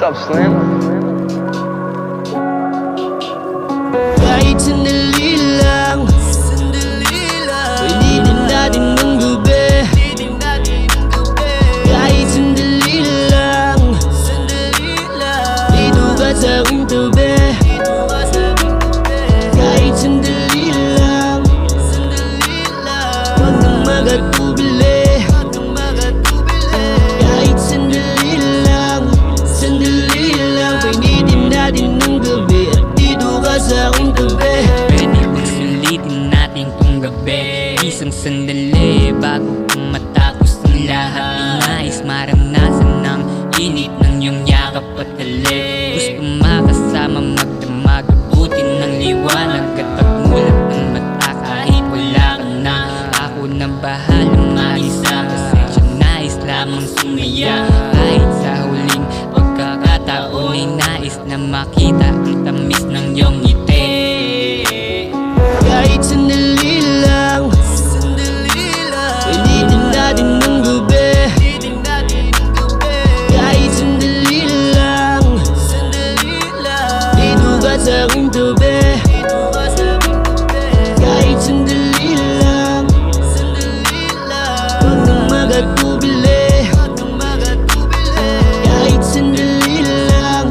up, Slim? Kahit sandali lang, pwede din natin ng gabi. Kahit sandali lang, dito ka sa aking tabi. Kahit sandali lang, wag nang magatubili. Kahit sandali lang, pwede din natin ng gabi. At dito ka sa aking tabi. Pwede bang sulitin natin tong gabi? Isang sandali bago pa matapos ang lahat. Nais maranasan ng init ng iyong yakap at halik. Gusto makasama magdamag, abutin ng liwanag at pagmulat ng mata kahit wala ka na. Ako na bahala mag-isa, pasensya, nais lamang sumaya. Kahit sa huling pagkakataon ay nais na makita ang tamis ng iyong ngiti. Kahit sandali lang, pwede din natin ng gabi. Kahit sandali lang, dito ka sa aking tabi. Kahit sandali lang, wag nang magatubili. Kahit sandali lang,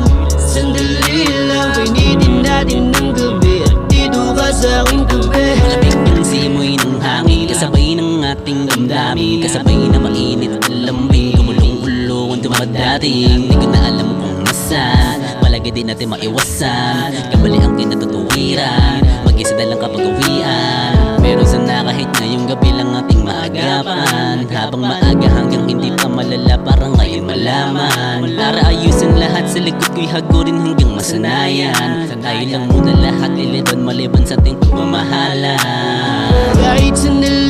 pwede din natin ng gabi. At dito ka sa aking tabi. Malamig ng simoy ng hangin, kasabay ng ating damdamin, kasabay na mainit at lambing, gumulong-ulong ang dumadating. Di ko na alam kung nasaan, palagi din natin maiwasan. Kabali ang kinatutuwiran, mag-isa na lang kapag uwian. Pero sana kahit ngayong gabi lang ating maagapan, habang maaga hanggang hindi pa malala, parang ngayon malaman. Para ayusin lahat sa likod ko'y hagurin hanggang masanayan. Tayo lang muna lahat, iliban maliban sa ating pagmamahalan. Kahit sandali